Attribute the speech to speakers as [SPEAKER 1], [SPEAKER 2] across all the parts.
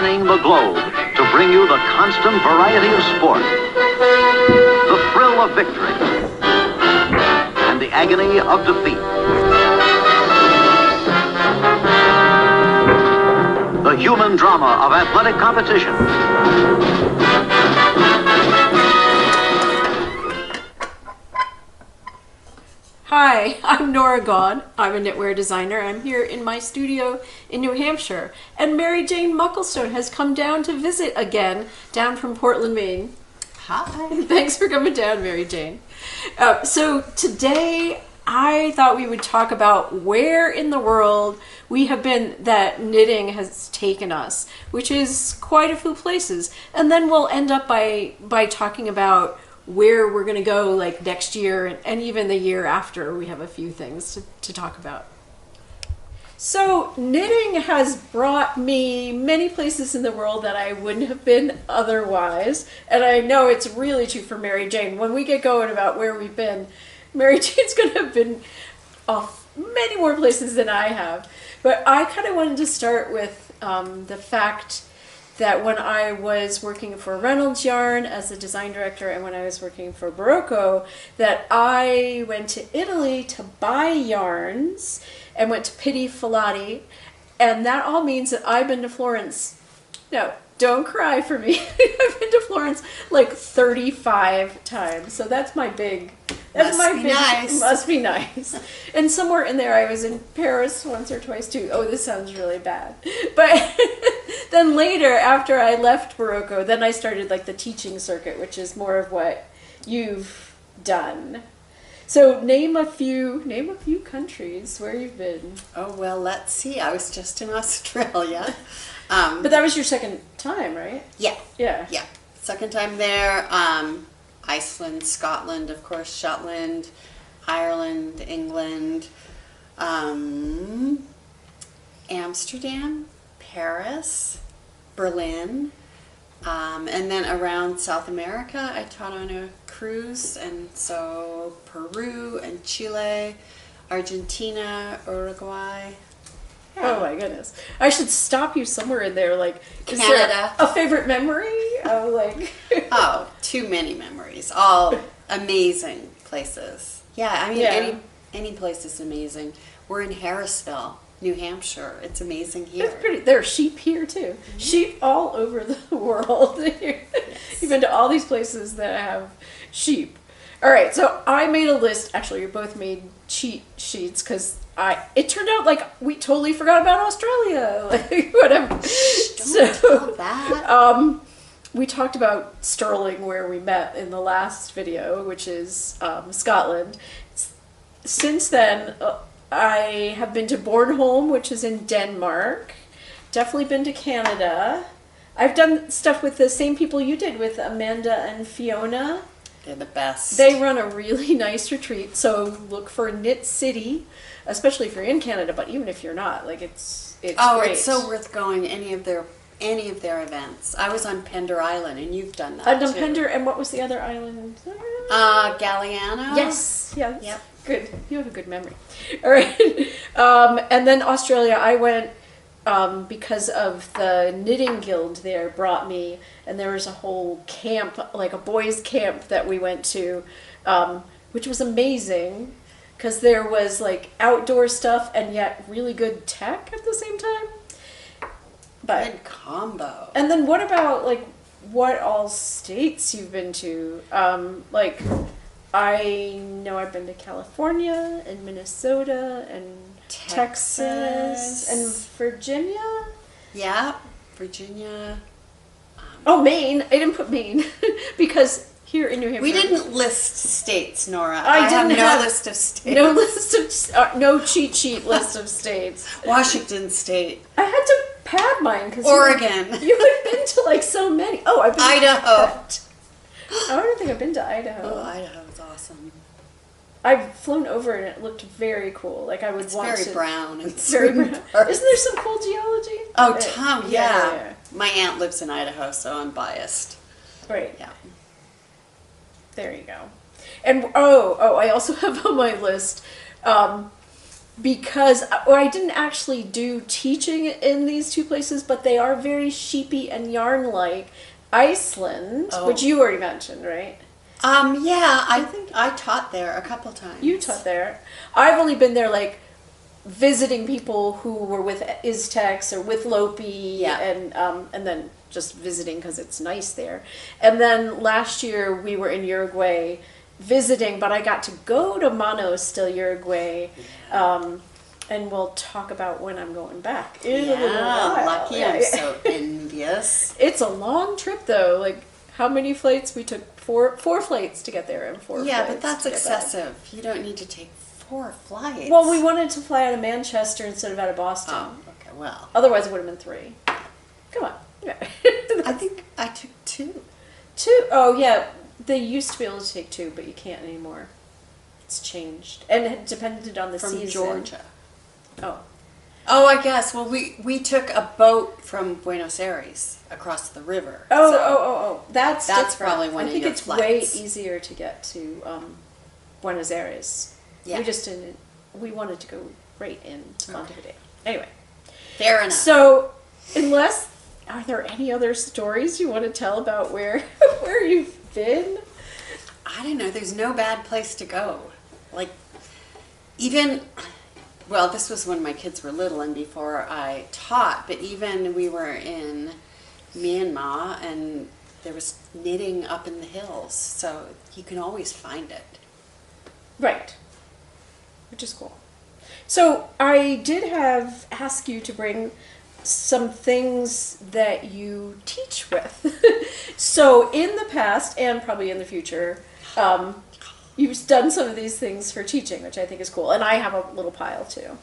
[SPEAKER 1] spanning the globe to bring you the constant variety of sport, the thrill of victory, and the agony of defeat. The human drama of athletic competition.
[SPEAKER 2] Hi, I'm Nora God. I'm a knitwear designer. I'm here in my studio in New Hampshire. And Mary Jane Mucklestone has come down to visit again, down from Portland, Maine.
[SPEAKER 3] Hi.
[SPEAKER 2] Thanks for coming down, Mary Jane. So today I thought we would talk about where in the world we have been that knitting has taken us, which is quite a few places. And then we'll end up by talking about where we're going to go like next year and even the year after. We have a few things to talk about. So knitting has brought me many places in the world that I wouldn't have been otherwise. And I know it's really true for Mary Jane. When we get going about where we've been, Mary Jane's going to have been off many more places than I have. But I kind of wanted to start with the fact that when I was working for Reynolds Yarn as a design director and when I was working for Barocco, that I went to Italy to buy yarns and went to Pitti Filati, and that all means that I've been to Florence. No, don't cry for me. I've been to Florence like 35 times, so that's my big...
[SPEAKER 3] Nice.
[SPEAKER 2] Must be nice. And somewhere in there I was in Paris once or twice too. Oh, this sounds really bad. But then later, after I left Barocco, then I started like the teaching circuit, which is more of what you've done. So name a few countries where you've been.
[SPEAKER 3] Oh, well, let's see. I was just in Australia.
[SPEAKER 2] But that was your second time, right?
[SPEAKER 3] Yeah.
[SPEAKER 2] Yeah.
[SPEAKER 3] Yeah. Second time there. Iceland, Scotland, of course, Shetland, Ireland, England, Amsterdam, Paris, Berlin, and then around South America, I taught on a cruise, and so Peru and Chile, Argentina, Uruguay.
[SPEAKER 2] Oh my goodness. I should stop you somewhere in there, like, is
[SPEAKER 3] Canada.
[SPEAKER 2] there a favorite memory? Oh, like...
[SPEAKER 3] Oh, too many memories. All amazing places. Yeah, I mean, any place is amazing. We're in Harrisville, New Hampshire. It's amazing here.
[SPEAKER 2] It's pretty. There are sheep here, too. Mm-hmm. Sheep all over the world. Yes. You've been to all these places that have sheep. All right, so I made a list. Actually, you both made cheat sheets, because it turned out like we totally forgot about Australia. Like, whatever.
[SPEAKER 3] Don't tell that.
[SPEAKER 2] We talked about Stirling, where we met in the last video, which is Scotland. Since then, I have been to Bornholm, which is in Denmark. Definitely been to Canada. I've done stuff with the same people you did with Amanda and Fiona.
[SPEAKER 3] They're the best.
[SPEAKER 2] They run a really nice retreat, so look for Knit City, especially if you're in Canada, but even if you're not, like it's great.
[SPEAKER 3] It's so worth going any of their events. I was on Pender Island, and you've done that.
[SPEAKER 2] I've done Pender, and what was the other island?
[SPEAKER 3] Galliano.
[SPEAKER 2] Yes.
[SPEAKER 3] Yep.
[SPEAKER 2] Good. You have a good memory. All right. And then Australia, I went because of the knitting guild there brought me, and there was a whole camp, like a boys' camp that we went to, which was amazing because there was like outdoor stuff and yet really good tech at the same time. But
[SPEAKER 3] good combo.
[SPEAKER 2] And then what about like what all states you've been to? Like I know I've been to California and Minnesota and Texas and Virginia.
[SPEAKER 3] Yeah, Virginia.
[SPEAKER 2] Oh, Maine. I didn't put Maine because here in New Hampshire.
[SPEAKER 3] We didn't list states, Nora.
[SPEAKER 2] I
[SPEAKER 3] have
[SPEAKER 2] didn't
[SPEAKER 3] no
[SPEAKER 2] have
[SPEAKER 3] list of states.
[SPEAKER 2] No list of no cheat sheet list of states.
[SPEAKER 3] Washington State.
[SPEAKER 2] I had to pad mine because
[SPEAKER 3] Oregon.
[SPEAKER 2] You had been to like so many. Oh, I've been
[SPEAKER 3] Idaho.
[SPEAKER 2] I don't think I've been to Idaho.
[SPEAKER 3] Oh, Idaho is awesome.
[SPEAKER 2] I've flown over and it looked very cool. Like I would want to.
[SPEAKER 3] It's very brown.
[SPEAKER 2] It's very brown. Isn't there some cool geology?
[SPEAKER 3] Oh, Tom, yeah.
[SPEAKER 2] Yeah.
[SPEAKER 3] My aunt lives in Idaho, so I'm biased.
[SPEAKER 2] Right.
[SPEAKER 3] Yeah.
[SPEAKER 2] There you go. And I also have on my list because well, I didn't actually do teaching in these two places, but they are very sheepy and yarn-like. Iceland, which you already mentioned, right?
[SPEAKER 3] Yeah, I think I taught there a couple times.
[SPEAKER 2] You taught there. I've only been there like visiting people who were with Iztex or with Lopi, and then just visiting because it's nice there. And then last year we were in Uruguay visiting, but I got to go to Manos del Uruguay, and we'll talk about when I'm going back in a little while.
[SPEAKER 3] Lucky, I'm so envious.
[SPEAKER 2] It's a long trip though. Like how many flights? We took four flights to get there and four.
[SPEAKER 3] Yeah,
[SPEAKER 2] flights
[SPEAKER 3] but that's
[SPEAKER 2] to get
[SPEAKER 3] excessive.
[SPEAKER 2] back.
[SPEAKER 3] You don't need to take 4 flights.
[SPEAKER 2] Well, we wanted to fly out of Manchester instead of out of Boston.
[SPEAKER 3] Oh, okay, well.
[SPEAKER 2] Otherwise, it would have been 3. Come on. Yeah.
[SPEAKER 3] I think I took 2.
[SPEAKER 2] 2? Oh, yeah. They used to be able to take 2, but you can't anymore. It's changed. And it depended on the
[SPEAKER 3] From
[SPEAKER 2] season.
[SPEAKER 3] Georgia.
[SPEAKER 2] Oh.
[SPEAKER 3] Oh, I guess. Well, we took a boat from Buenos Aires across the river.
[SPEAKER 2] Oh. That's different.
[SPEAKER 3] Probably one
[SPEAKER 2] I
[SPEAKER 3] of
[SPEAKER 2] think
[SPEAKER 3] your
[SPEAKER 2] it's
[SPEAKER 3] flights.
[SPEAKER 2] way easier to get to Buenos Aires.
[SPEAKER 3] Yeah.
[SPEAKER 2] We just didn't. We wanted to go right into Montevideo. Anyway.
[SPEAKER 3] Fair enough.
[SPEAKER 2] So, are there any other stories you want to tell about where you've been?
[SPEAKER 3] I don't know. There's no bad place to go. Like, even, well, this was when my kids were little and before I taught, but even we were in Myanmar and there was knitting up in the hills, so you can always find it.
[SPEAKER 2] Right. Which is cool. So I did ask you to bring some things that you teach with. So in the past and probably in the future, you've done some of these things for teaching, which I think is cool. And I have a little pile too.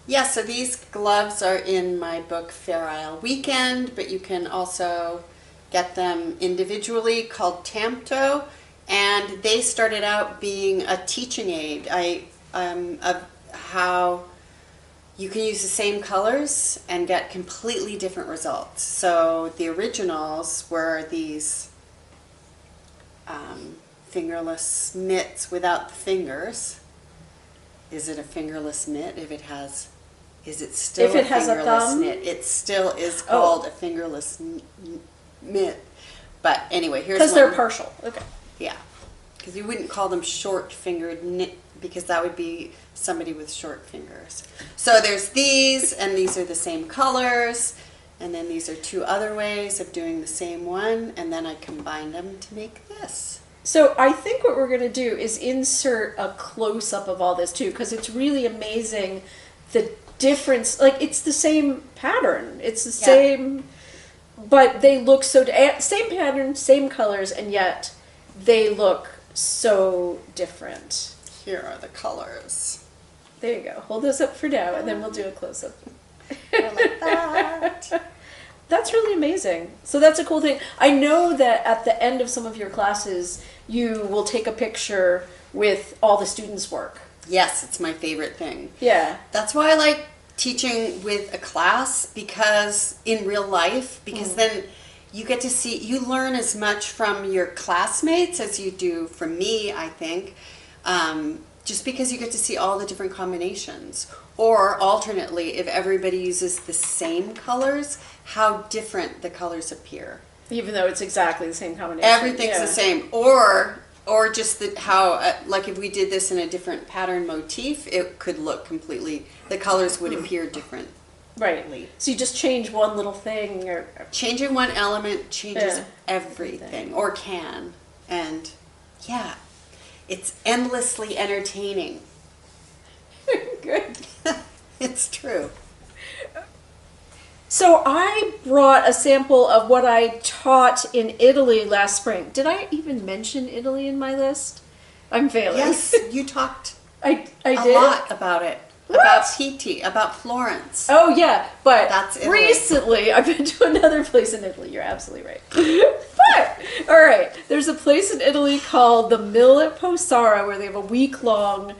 [SPEAKER 3] Yeah, so these gloves are in my book Fair Isle Weekend, but you can also get them individually called Tamto. And they started out being a teaching aid of how you can use the same colors and get completely different results. So the originals were these fingerless mitts without the fingers. Is it a fingerless mitt if it has? Is it still
[SPEAKER 2] if it
[SPEAKER 3] a
[SPEAKER 2] has
[SPEAKER 3] fingerless
[SPEAKER 2] a thumb?
[SPEAKER 3] mitt? It still is called a fingerless mitt. But anyway, here's
[SPEAKER 2] because they're
[SPEAKER 3] one.
[SPEAKER 2] partial. Okay.
[SPEAKER 3] Yeah, because you wouldn't call them short-fingered knit because that would be somebody with short fingers. So there's these, and these are the same colors, and then these are 2 other ways of doing the same one, and then I combine them to make this.
[SPEAKER 2] So I think what we're going to do is insert a close-up of all this too, because it's really amazing the difference. Like, it's the same pattern. It's the same, but they look so, same pattern, same colors, and yet they look so different.
[SPEAKER 3] Here are the colors.
[SPEAKER 2] There you go. Hold those up for now, and then we'll do a close-up.
[SPEAKER 3] Like that.
[SPEAKER 2] That's really amazing. So that's a cool thing. I know that at the end of some of your classes, you will take a picture with all the students' work.
[SPEAKER 3] Yes, it's my favorite thing.
[SPEAKER 2] Yeah.
[SPEAKER 3] That's why I like teaching with a class, because in real life, because then you get to see, you learn as much from your classmates as you do from me, I think, just because you get to see all the different combinations. Or alternately, if everybody uses the same colors, how different the colors appear.
[SPEAKER 2] Even though it's exactly the same combination.
[SPEAKER 3] Everything's the same. Or just how, like if we did this in a different pattern motif, it could look completely, the colors would appear different.
[SPEAKER 2] Right. So you just change one little thing, or
[SPEAKER 3] Changing one element changes everything, or can. And yeah, it's endlessly entertaining.
[SPEAKER 2] Good.
[SPEAKER 3] It's true.
[SPEAKER 2] So I brought a sample of what I taught in Italy last spring. Did I even mention Italy in my list? I'm failing.
[SPEAKER 3] Yes, you talked
[SPEAKER 2] I
[SPEAKER 3] a
[SPEAKER 2] did.
[SPEAKER 3] lot about it.
[SPEAKER 2] What?
[SPEAKER 3] About Pitti, about Florence.
[SPEAKER 2] Oh yeah, but
[SPEAKER 3] That's Italy.
[SPEAKER 2] recently I've been to another place in Italy. You're absolutely right. But all right, there's a place in Italy called the Mill at Posara where they have a week-long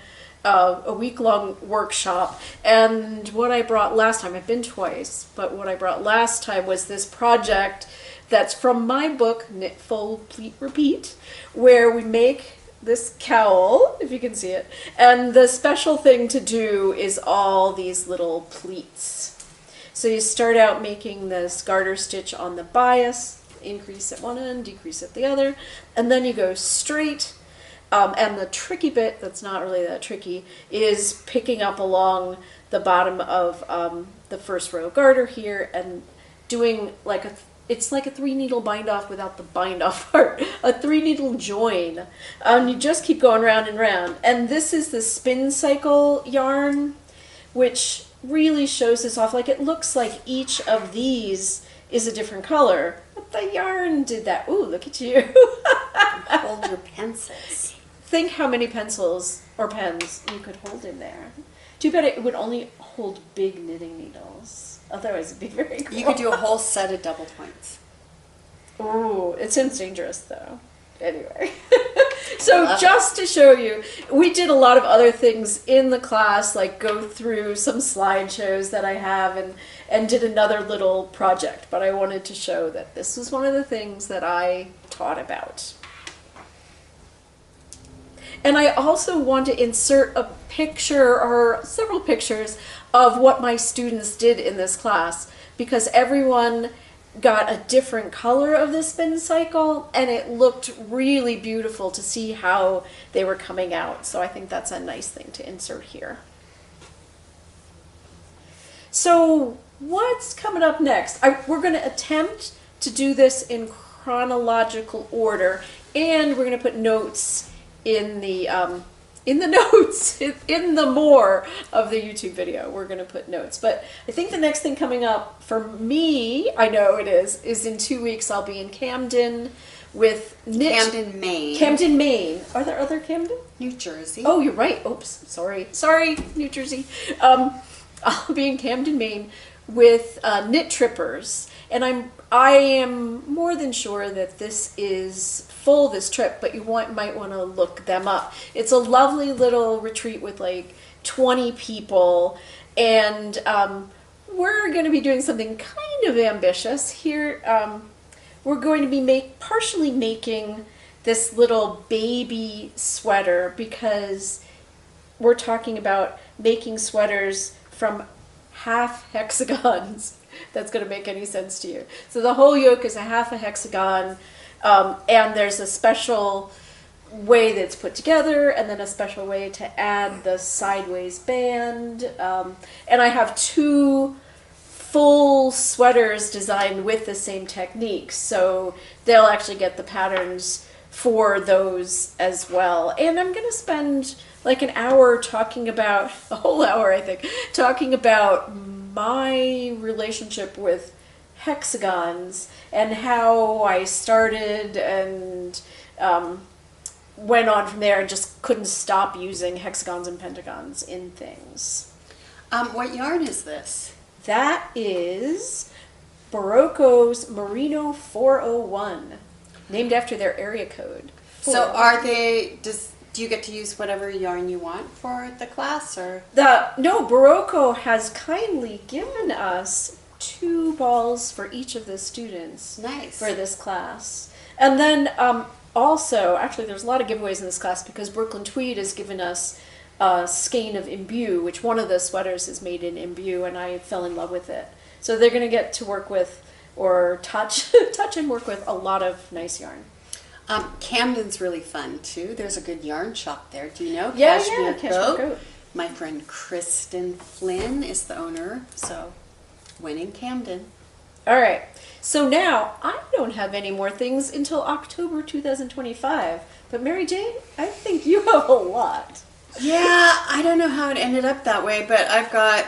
[SPEAKER 2] workshop. And what I brought last time, I've been twice, but what I brought last time was this project that's from my book, Knit, Fold, Pleat, Repeat, where we make this cowl, if you can see it. And the special thing to do is all these little pleats. So you start out making this garter stitch on the bias, increase at one end, decrease at the other, and then you go straight. And the tricky bit, that's not really that tricky, is picking up along the bottom of the first row garter here and doing like it's like a 3-needle bind off without the bind off part, a 3-needle join. You just keep going round and round. And this is the spin cycle yarn, which really shows this off. Like, it looks like each of these is a different color, but the yarn did that. Ooh, look at you.
[SPEAKER 3] Hold your pencils.
[SPEAKER 2] Think how many pencils or pens you could hold in there. Too bad it would only hold big knitting needles. Otherwise, it'd be very cool.
[SPEAKER 3] You could do a whole set of double points.
[SPEAKER 2] Ooh, it seems dangerous though. Anyway, so just to show you, we did a lot of other things in the class, like go through some slideshows that I have and did another little project. But I wanted to show that this was one of the things that I taught about. And I also want to insert a picture or several pictures of what my students did in this class, because everyone got a different color of the spin cycle and it looked really beautiful to see how they were coming out. So I think that's a nice thing to insert here. So what's coming up next? We're going to attempt to do this in chronological order, and we're going to put notes in the notes, in the more of the YouTube video, we're going to put notes. But I think the next thing coming up for me, I know it is in 2 weeks I'll be in Camden with
[SPEAKER 3] Camden, Maine.
[SPEAKER 2] Camden, Maine. Are there other Camden?
[SPEAKER 3] New Jersey.
[SPEAKER 2] Oh, you're right. Oops, sorry, New Jersey. I'll be in Camden, Maine with Knit Trippers, and I am more than sure that this is full this trip, but you might want to look them up. It's a lovely little retreat with like 20 people, and we're going to be doing something kind of ambitious here. We're going to be partially making this little baby sweater, because we're talking about making sweaters from half hexagons. That's going to make any sense to you. So the whole yoke is a half a hexagon, and there's a special way that's put together, and then a special way to add the sideways band. And I have 2 full sweaters designed with the same technique, so they'll actually get the patterns for those as well. And I'm going to spend like an hour talking about, a whole hour I think, talking about my relationship with hexagons and how I started and went on from there and just couldn't stop using hexagons and pentagons in things.
[SPEAKER 3] What yarn is this?
[SPEAKER 2] That is Barocco's Merino 401, named after their area code.
[SPEAKER 3] So do you get to use whatever yarn you want for the class, or?
[SPEAKER 2] No, Barocco has kindly given us 2 balls for each of the students.
[SPEAKER 3] Nice.
[SPEAKER 2] For this class. And then also, actually there's a lot of giveaways in this class, because Brooklyn Tweed has given us a skein of imbue, which one of the sweaters is made in imbue, and I fell in love with it. So they're going to get to work with, or touch and work with, a lot of nice yarn.
[SPEAKER 3] Camden's really fun too. There's a good yarn shop there. Do you know?
[SPEAKER 2] Yeah, Cashmere Goat.
[SPEAKER 3] My friend Kristen Flynn is the owner. So, when in Camden.
[SPEAKER 2] All right. So now I don't have any more things until October 2025. But Mary Jane, I think you have a lot.
[SPEAKER 3] Yeah, I don't know how it ended up that way, but I've got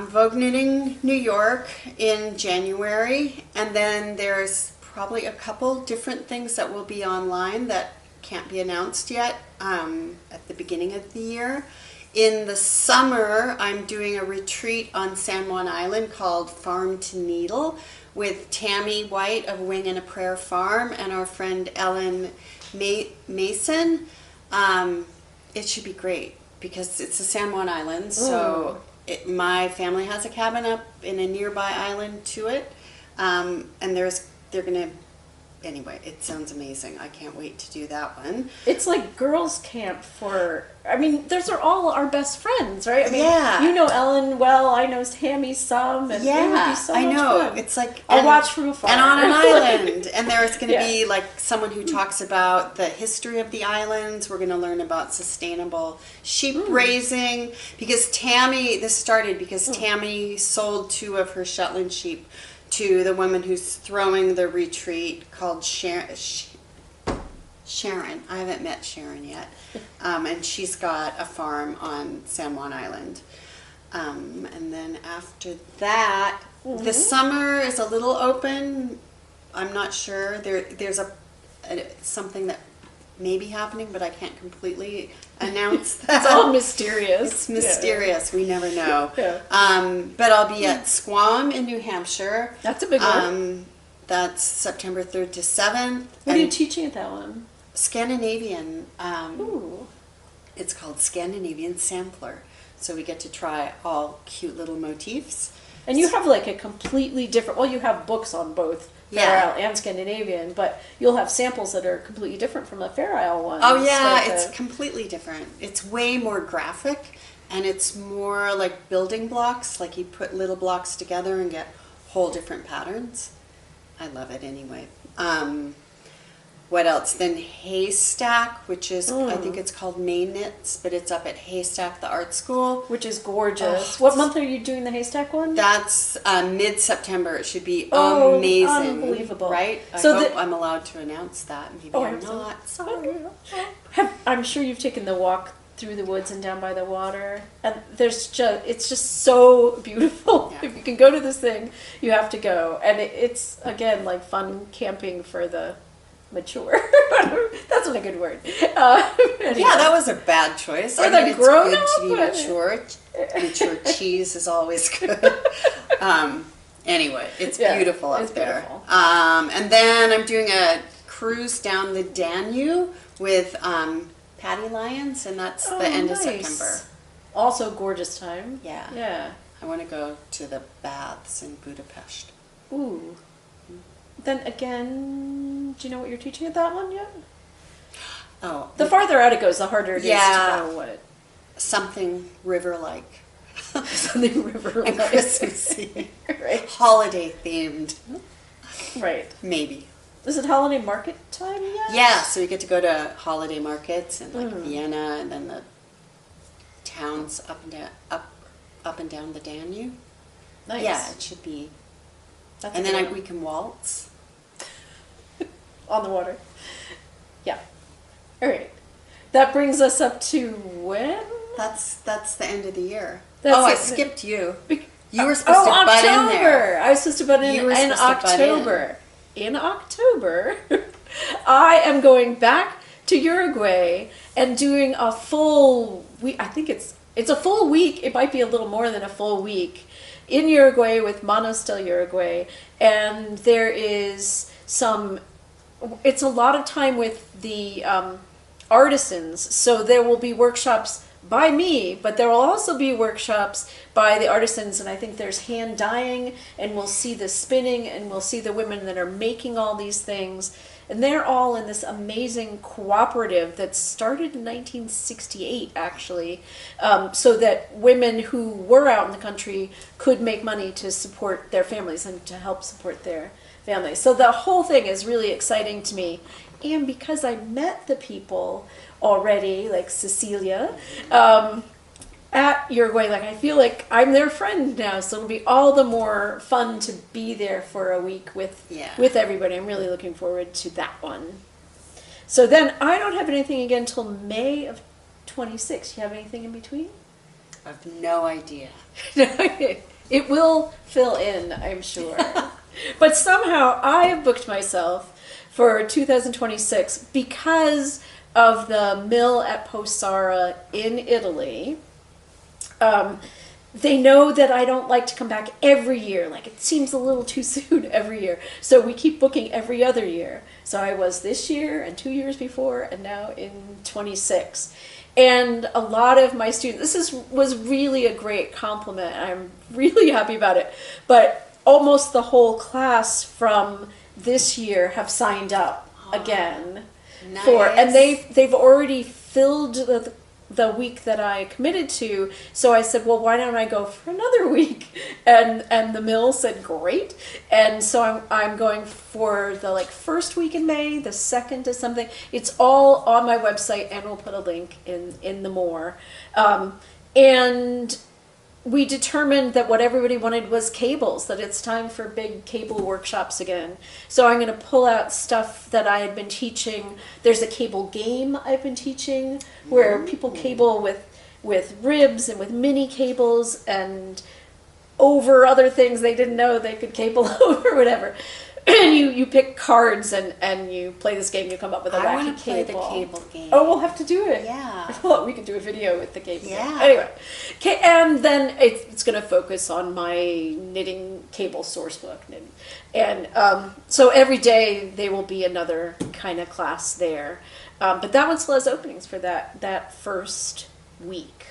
[SPEAKER 3] Vogue Knitting New York in January, and then there's probably a couple different things that will be online that can't be announced yet at the beginning of the year. In the summer, I'm doing a retreat on San Juan Island called Farm to Needle with Tammy White of Wing and a Prayer Farm and our friend Ellen Mason. It should be great because it's the San Juan Island, so my family has a cabin up in a nearby island to it, and they're going to anyway, it sounds amazing. I can't wait to do that one.
[SPEAKER 2] It's like girls' camp for, I mean, those are all our best friends, right? I mean,
[SPEAKER 3] Yeah.
[SPEAKER 2] you know Ellen well, I know Tammy some, and it would be so
[SPEAKER 3] I
[SPEAKER 2] much
[SPEAKER 3] know.
[SPEAKER 2] fun.
[SPEAKER 3] It's like
[SPEAKER 2] I'll watch from afar.
[SPEAKER 3] and on an island, and there's going to
[SPEAKER 2] Yeah.
[SPEAKER 3] be like someone who talks about the history of the islands. We're going to learn about sustainable sheep raising because this started because Tammy sold 2 of her Shetland sheep to the woman who's throwing the retreat called Sharon. I haven't met Sharon yet, and she's got a farm on San Juan Island. And then after that, the summer is a little open. I'm not sure. There's something that may be happening, but I can't completely announce that.
[SPEAKER 2] It's all mysterious.
[SPEAKER 3] It's mysterious. We never know.
[SPEAKER 2] Yeah.
[SPEAKER 3] But I'll be at Squam in New Hampshire.
[SPEAKER 2] That's a big one.
[SPEAKER 3] That's September 3rd to 7th.
[SPEAKER 2] What are you teaching at that one?
[SPEAKER 3] Scandinavian.
[SPEAKER 2] Ooh.
[SPEAKER 3] It's called Scandinavian Sampler. So we get to try all cute little motifs.
[SPEAKER 2] And you have like a completely different, well, you have books on both Fair Isle and Scandinavian, but you'll have samples that are completely different from the Fair Isle one.
[SPEAKER 3] Oh yeah, it's completely different. It's way more graphic, and it's more like building blocks, like you put little blocks together and get whole different patterns. I love it anyway. What else? Then Haystack, which is, I think it's called May Knits, but it's up at Haystack, the art school.
[SPEAKER 2] Which is gorgeous. What month are you doing the Haystack one?
[SPEAKER 3] That's mid-September. It should be amazing.
[SPEAKER 2] Unbelievable.
[SPEAKER 3] Right?
[SPEAKER 2] So
[SPEAKER 3] I hope I'm allowed to announce that. Maybe I'm
[SPEAKER 2] so.
[SPEAKER 3] not. Sorry.
[SPEAKER 2] I'm sure you've taken the walk through the woods and down by the water, and it's just so beautiful.
[SPEAKER 3] Yeah.
[SPEAKER 2] If you can go to this thing, you have to go. And it's, again, like fun camping for the mature. That's not a good word. Anyway.
[SPEAKER 3] Yeah, that was a bad choice.
[SPEAKER 2] Or the
[SPEAKER 3] it's
[SPEAKER 2] grown
[SPEAKER 3] good
[SPEAKER 2] up.
[SPEAKER 3] to be mature. Mature cheese is always good. Anyway, it's beautiful up there.
[SPEAKER 2] Beautiful.
[SPEAKER 3] And then I'm doing a cruise down the Danube with Patty Lyons, and that's the end of September.
[SPEAKER 2] Also gorgeous time.
[SPEAKER 3] Yeah.
[SPEAKER 2] Yeah.
[SPEAKER 3] I want to go to the baths in Budapest.
[SPEAKER 2] Ooh. Then again, do you know what you're teaching at that one yet?
[SPEAKER 3] Oh.
[SPEAKER 2] The farther out it goes, the harder it is to know what.
[SPEAKER 3] Something river-like.
[SPEAKER 2] Something river-like.
[SPEAKER 3] And Christmassy.
[SPEAKER 2] Right.
[SPEAKER 3] Holiday themed.
[SPEAKER 2] Right.
[SPEAKER 3] Maybe.
[SPEAKER 2] Is it holiday market time yet?
[SPEAKER 3] Yeah, so you get to go to holiday markets in like Vienna, and then the towns up and down the Danube.
[SPEAKER 2] Nice.
[SPEAKER 3] Yeah, it should be.
[SPEAKER 2] That's
[SPEAKER 3] And
[SPEAKER 2] a
[SPEAKER 3] then
[SPEAKER 2] good
[SPEAKER 3] we can waltz.
[SPEAKER 2] on the water. Yeah. All right. That brings us up to when?
[SPEAKER 3] That's the end of the year.
[SPEAKER 2] That's
[SPEAKER 3] I
[SPEAKER 2] it.
[SPEAKER 3] skipped you. You were supposed to butt
[SPEAKER 2] October.
[SPEAKER 3] in there.
[SPEAKER 2] I was supposed to butt in
[SPEAKER 3] You were
[SPEAKER 2] in
[SPEAKER 3] supposed to butt in.
[SPEAKER 2] October. In October, I am going back to Uruguay and doing a full week. I think it's a full week. It might be a little more than a full week in Uruguay with Manos del Uruguay. And there is it's a lot of time with the artisans. So there will be workshops by me, but there will also be workshops by the artisans, and I think there's hand dyeing, and we'll see the spinning, and we'll see the women that are making all these things, and they're all in this amazing cooperative that started in 1968, actually, so that women who were out in the country could make money to support their families and to help support their families. So the whole thing is really exciting to me, and because I met the people already, like Cecilia, at Uruguay, like I feel like I'm their friend now, so it'll be all the more fun to be there for a week with everybody. I'm really looking forward to that one. So then I don't have anything again until May of 26. You have anything in between?
[SPEAKER 3] I have no idea.
[SPEAKER 2] It will fill in, I'm sure. But somehow I have booked myself for 2026 because of the mill at Posara in Italy. They know that I don't like to come back every year. Like, it seems a little too soon every year. So we keep booking every other year. So I was this year and 2 years before, and now in 26. And a lot of my students, was really a great compliment. I'm really happy about it. But almost the whole class from this year have signed up again
[SPEAKER 3] Nice.
[SPEAKER 2] and they've already filled the week that I committed to. So I said, well, why don't I go for another week? And the mill said, great. And so I'm going for the first week in May, the second is something. It's all on my website, and we'll put a link in the more. And we determined that what everybody wanted was cables, that it's time for big cable workshops again. So I'm going to pull out stuff that I had been teaching. There's a cable game I've been teaching where people cable with ribs and with mini cables and over other things they didn't know they could cable over, whatever. And you pick cards and you play this game. You come up with a wacky
[SPEAKER 3] I want to play
[SPEAKER 2] cable.
[SPEAKER 3] the cable game.
[SPEAKER 2] Oh, we'll have to do it.
[SPEAKER 3] Yeah.
[SPEAKER 2] Well, we could do a video with the cable game.
[SPEAKER 3] Yeah.
[SPEAKER 2] Anyway, okay, and then it's going to focus on my knitting cable source book, and so every day there will be another kind of class there, but that one still has openings for that first week.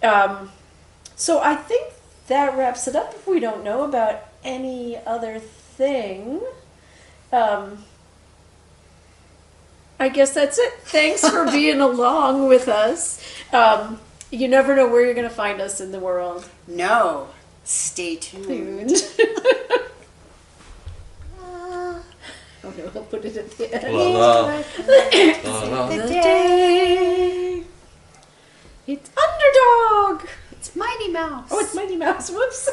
[SPEAKER 2] So I think that wraps it up. If we don't know about any other thing, I guess that's it. Thanks for being along with us. You never know where you're going to find us in the world.
[SPEAKER 3] No. Stay tuned.
[SPEAKER 2] Oh no, I'll put it at the end.
[SPEAKER 4] La, la. La, la.
[SPEAKER 2] The day. It's Underdog.
[SPEAKER 3] It's Mighty Mouse.
[SPEAKER 2] Oh, it's Mighty Mouse. Whoops.